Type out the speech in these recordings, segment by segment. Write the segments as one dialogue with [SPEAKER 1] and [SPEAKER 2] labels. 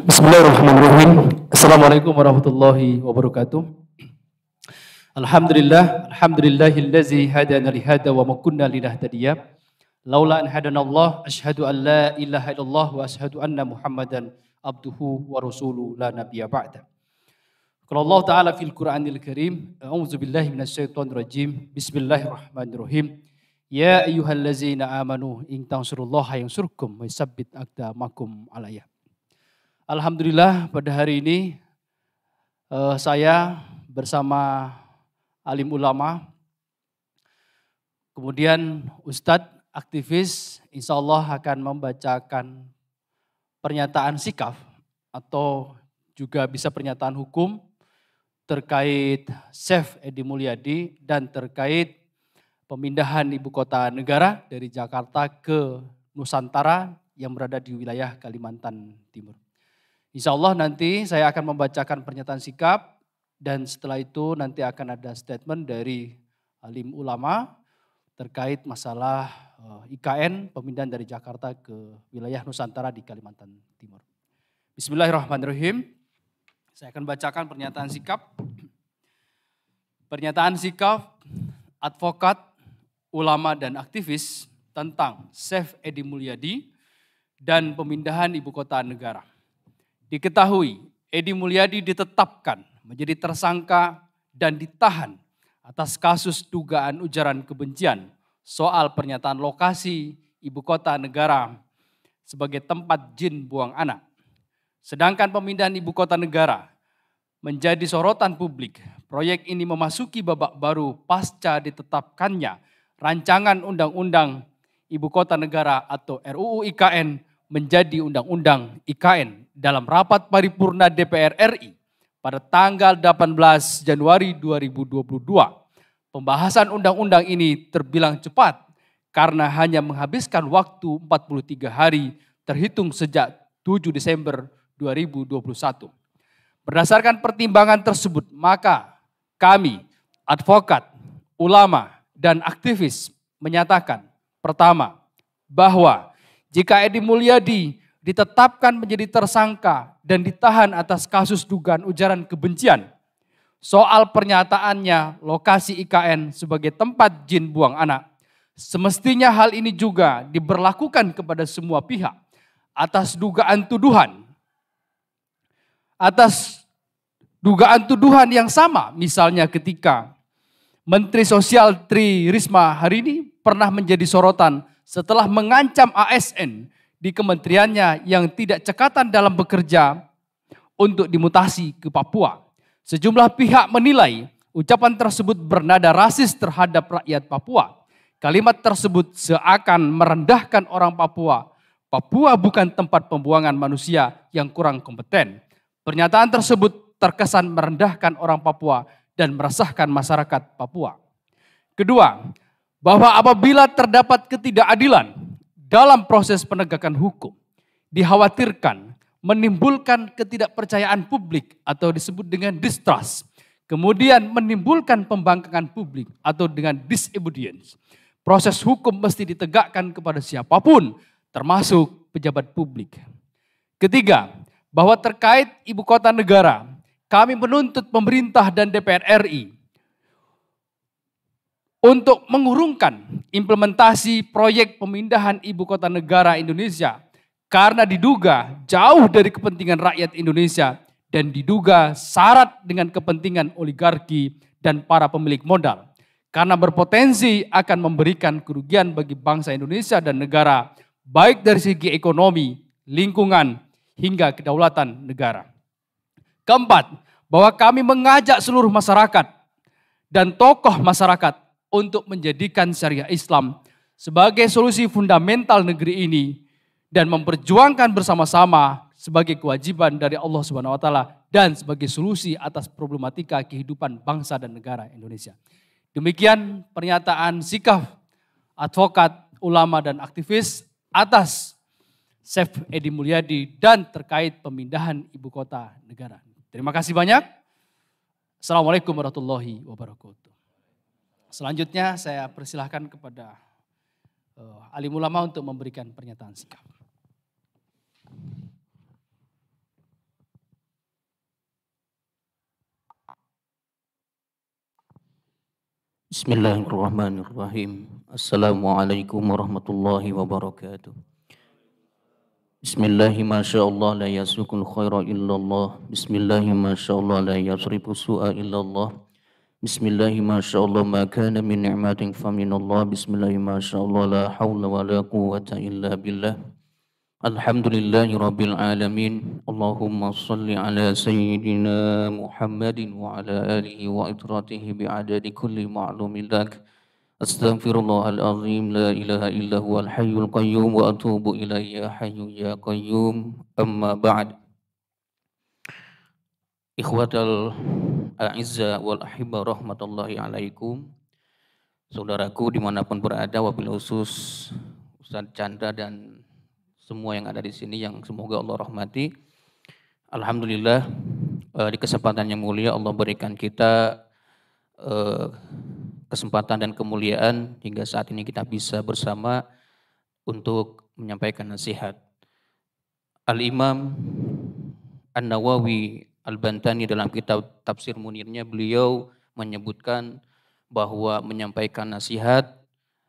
[SPEAKER 1] Bismillahirrahmanirrahim. Assalamualaikum warahmatullahi wabarakatuh. Alhamdulillahillazi hadana lihada wa ma kunna linahtadiya laula an hadanallah asyhadu an la ilaha illallah wa asyhadu anna Muhammadan abduhu wa rasuluhu la nabiyya ba'da. Qala Allah Ta'ala fil Qur'anil Karim, a'udzu billahi minasyaitonir rajim. Bismillahirrahmanirrahim. Ya ayyuhallazina amanu in tansurullaha yansurkum wa yusabbit aqdamakum alayhi. Alhamdulillah pada hari ini saya bersama alim ulama, kemudian ustadz aktivis, insya Allah akan membacakan pernyataan sikap atau juga bisa pernyataan hukum terkait Syekh Edy Mulyadi dan terkait pemindahan ibu kota negara dari Jakarta ke Nusantara yang berada di wilayah Kalimantan Timur. Insya Allah nanti saya akan membacakan pernyataan sikap dan setelah itu nanti akan ada statement dari alim ulama terkait masalah IKN pemindahan dari Jakarta ke wilayah Nusantara di Kalimantan Timur. Bismillahirrahmanirrahim. Saya akan bacakan pernyataan sikap. Pernyataan sikap advokat, ulama dan aktivis tentang Syekh Edy Mulyadi dan pemindahan ibu kota negara. Diketahui, Edy Mulyadi ditetapkan menjadi tersangka dan ditahan atas kasus dugaan ujaran kebencian soal pernyataan lokasi ibu kota negara sebagai tempat jin buang anak. Sedangkan pemindahan ibu kota negara menjadi sorotan publik. Proyek ini memasuki babak baru pasca ditetapkannya rancangan undang-undang ibu kota negara atau RUU IKN menjadi undang-undang IKN dalam rapat paripurna DPR RI pada tanggal 18 Januari 2022. Pembahasan undang-undang ini terbilang cepat karena hanya menghabiskan waktu 43 hari terhitung sejak 7 Desember 2021. Berdasarkan pertimbangan tersebut, maka kami, advokat, ulama, dan aktivis menyatakan, pertama, bahwa jika Edy Mulyadi ditetapkan menjadi tersangka dan ditahan atas kasus dugaan ujaran kebencian soal pernyataannya lokasi IKN sebagai tempat jin buang anak, semestinya hal ini juga diberlakukan kepada semua pihak atas dugaan tuduhan yang sama. Misalnya ketika Menteri Sosial Tri Risma hari ini pernah menjadi sorotan setelah mengancam ASN di kementeriannya yang tidak cekatan dalam bekerja untuk dimutasi ke Papua. Sejumlah pihak menilai ucapan tersebut bernada rasis terhadap rakyat Papua. Kalimat tersebut seakan merendahkan orang Papua. Papua bukan tempat pembuangan manusia yang kurang kompeten. Pernyataan tersebut terkesan merendahkan orang Papua dan meresahkan masyarakat Papua. Kedua, bahwa apabila terdapat ketidakadilan dalam proses penegakan hukum, dikhawatirkan menimbulkan ketidakpercayaan publik atau disebut dengan distrust, kemudian menimbulkan pembangkangan publik atau dengan disobedience. Proses hukum mesti ditegakkan kepada siapapun, termasuk pejabat publik. Ketiga, bahwa terkait ibu kota negara, kami menuntut pemerintah dan DPR RI untuk mengurungkan implementasi proyek pemindahan ibu kota negara Indonesia karena diduga jauh dari kepentingan rakyat Indonesia dan diduga syarat dengan kepentingan oligarki dan para pemilik modal karena berpotensi akan memberikan kerugian bagi bangsa Indonesia dan negara baik dari segi ekonomi, lingkungan hingga kedaulatan negara. Keempat, bahwa kami mengajak seluruh masyarakat dan tokoh masyarakat untuk menjadikan syariah Islam sebagai solusi fundamental negeri ini dan memperjuangkan bersama-sama sebagai kewajiban dari Allah Subhanahu wa taala dan sebagai solusi atas problematika kehidupan bangsa dan negara Indonesia. Demikian pernyataan sikap advokat, ulama dan aktivis atas Syekh Edy Mulyadi dan terkait pemindahan ibu kota negara. Terima kasih banyak. Assalamualaikum warahmatullahi wabarakatuh. Selanjutnya saya persilahkan kepada alim ulama untuk memberikan pernyataan sikap.
[SPEAKER 2] Bismillahirrahmanirrahim. Assalamualaikum warahmatullahi wabarakatuh. Bismillahi masyaallah la yasukul khaira illallah. Bismillahi masyaallah la yasrifu su'a illallah. Bismillahi masyaallah ma kana min ni'matin faminallah. Bismillahi masyaallah la hawla wa la quwwata illa billah. Alhamdulillahi rabbil alamin. Allahumma salli ala sayyidina Muhammadin wa ala alihi wa itratihi bi'adadi kulli ma'lumin lak. Astaghfirullahalazim la ilaha illa huwal hayyul qayyum wa atubu ilaihi ya hayyu ya qayyum. Amma ba'd. Ikhwatal a'izza wal ahibba rahmatullahi alaikum. Saudaraku dimanapun berada, wabil khusus Ustaz Chandra dan semua yang ada di sini yang semoga Allah rahmati. Alhamdulillah di kesempatan yang mulia Allah berikan kita kesempatan dan kemuliaan hingga saat ini kita bisa bersama untuk menyampaikan nasihat. Al-Imam An-Nawawi Al-Bantani dalam kitab Tafsir Munirnya beliau menyebutkan bahwa menyampaikan nasihat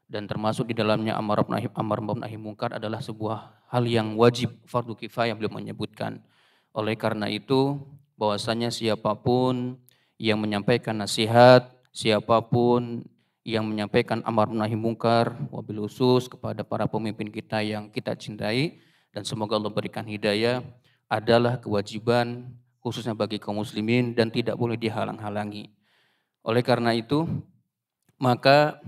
[SPEAKER 2] dan termasuk di dalamnya amar ma'ruf nahi munkar adalah sebuah hal yang wajib fardu kifayah beliau menyebutkan. Oleh karena itu bahwasanya siapapun yang menyampaikan nasihat, siapapun yang menyampaikan amar nahi munkar, wabil khusus kepada para pemimpin kita yang kita cintai dan semoga Allah berikan hidayah, adalah kewajiban khususnya bagi kaum muslimin dan tidak boleh dihalang-halangi. Oleh karena itu, maka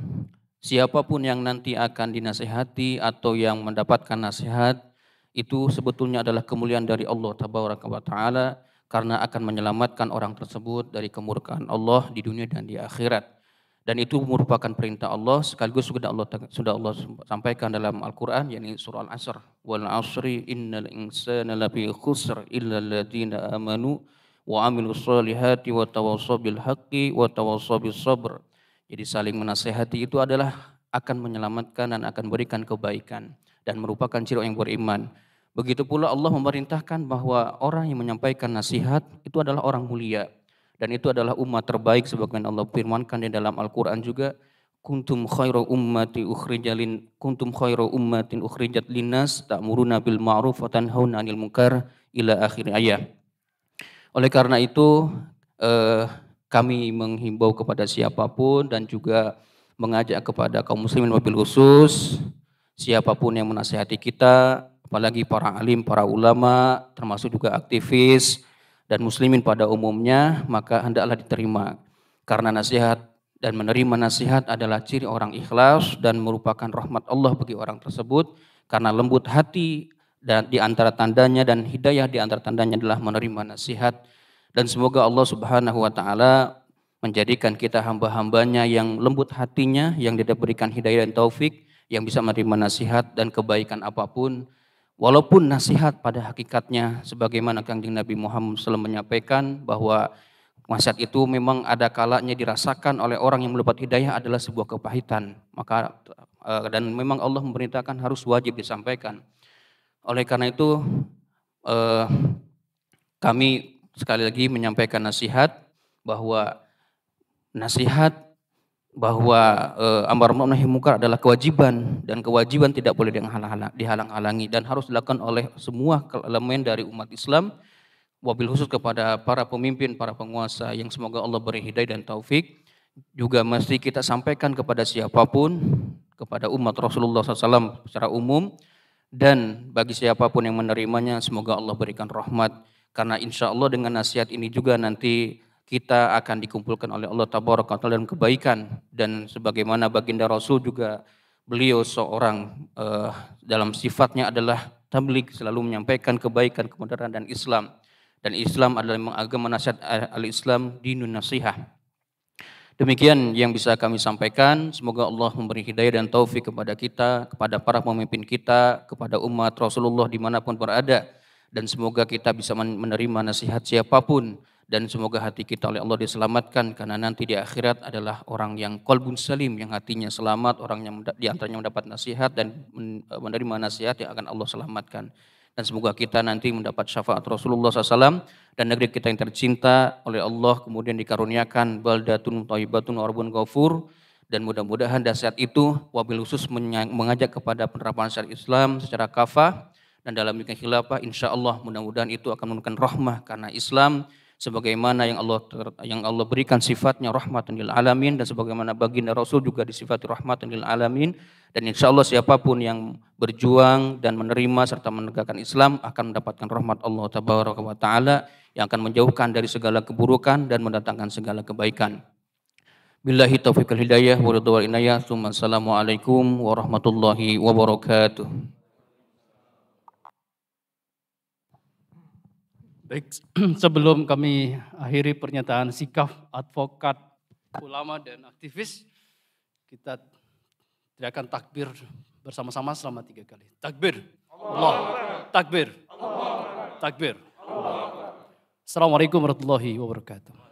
[SPEAKER 2] siapapun yang nanti akan dinasihati atau yang mendapatkan nasihat itu sebetulnya adalah kemuliaan dari Allah Tabaraka wa Ta'ala karena akan menyelamatkan orang tersebut dari kemurkaan Allah di dunia dan di akhirat. Dan itu merupakan perintah Allah sekaligus sudah Allah sampaikan dalam Al-Qur'an, yakni surah Al-Asr, wal 'asri innal insana lafi khusr illa alladziina amanu wa 'amilus shalihati wa tawassaw bil haqqi wa tawassaw bis sabr. Jadi saling menasihati itu adalah akan menyelamatkan dan akan berikan kebaikan dan merupakan ciri orang yang beriman. Begitu pula Allah memerintahkan bahwa orang yang menyampaikan nasihat itu adalah orang mulia. Dan itu adalah umat terbaik sebagaimana Allah firmankan di dalam Al-Qur'an juga, kuntum khairu ummatin ukhrijat linnas ta'muruna bil ma'ruf wa tanhauna 'anil munkar ila akhir ayat. Oleh karena itu kami menghimbau kepada siapapun dan juga mengajak kepada kaum muslimin wabil khusus siapapun yang menasihati kita, apalagi para alim, para ulama, termasuk juga aktivis dan muslimin pada umumnya, maka hendaklah diterima. Karena nasihat dan menerima nasihat adalah ciri orang ikhlas dan merupakan rahmat Allah bagi orang tersebut. Karena lembut hati dan di antara tandanya dan hidayah di antara tandanya adalah menerima nasihat. Dan semoga Allah Subhanahu wa Ta'ala menjadikan kita hamba-hambanya yang lembut hatinya, yang diberikan hidayah dan taufik, yang bisa menerima nasihat dan kebaikan apapun. Walaupun nasihat pada hakikatnya sebagaimana Kanjeng Nabi Muhammad SAW menyampaikan bahwa nasihat itu memang ada kalanya dirasakan oleh orang yang mendapat hidayah adalah sebuah kepahitan. Maka dan memang Allah memerintahkan harus wajib disampaikan. Oleh karena itu kami sekali lagi menyampaikan nasihat bahwa amar ma'ruf nahi munkar adalah kewajiban dan kewajiban tidak boleh dihalang-halangi dan harus dilakukan oleh semua elemen dari umat Islam, wabil khusus kepada para pemimpin, para penguasa yang semoga Allah beri hidayah dan taufik. Juga mesti kita sampaikan kepada siapapun, kepada umat Rasulullah SAW secara umum, dan bagi siapapun yang menerimanya semoga Allah berikan rahmat, karena insya Allah dengan nasihat ini juga nanti kita akan dikumpulkan oleh Allah Tabaraka wa Ta'ala dalam kebaikan. Dan sebagaimana baginda Rasul juga beliau seorang dalam sifatnya adalah tabligh, selalu menyampaikan kebaikan, kebenaran dan Islam. Dan Islam adalah agama nasihat, al-Islam dinun nasihah. Demikian yang bisa kami sampaikan. Semoga Allah memberi hidayah dan taufik kepada kita, kepada para pemimpin kita, kepada umat Rasulullah dimanapun berada. Dan semoga kita bisa menerima nasihat siapapun. Dan semoga hati kita oleh Allah diselamatkan, karena nanti di akhirat adalah orang yang qalbun salim, yang hatinya selamat, orang yang diantaranya mendapat nasihat dan menerima nasihat yang akan Allah selamatkan. Dan semoga kita nanti mendapat syafaat Rasulullah SAW dan negeri kita yang tercinta oleh Allah kemudian dikaruniakan baldatun thayyibatun wa rabbun ghafur, Dan mudah-mudahan nasihat itu wabil khusus mengajak kepada penerapan syariat Islam secara kafah dan dalam bikin khilafah, insya Allah mudah-mudahan itu akan menurunkan rahmah karena Islam sebagaimana yang Allah berikan sifatnya rahmatan lil alamin dan sebagaimana baginda Rasul juga disifati rahmatan lil alamin, dan insya Allah siapapun yang berjuang dan menerima serta menegakkan Islam akan mendapatkan rahmat Allah tabaraka wa taala yang akan menjauhkan dari segala keburukan dan mendatangkan segala kebaikan. Billahi taufiq wal hidayah wa ridha wal inayah. Assalamualaikum warahmatullahi wabarakatuh.
[SPEAKER 1] Baik, sebelum kami akhiri pernyataan sikap advokat, ulama dan aktivis, kita teriakan takbir bersama-sama selama 3 kali. Takbir. Allah. Takbir. Takbir. Assalamualaikum warahmatullahi wabarakatuh.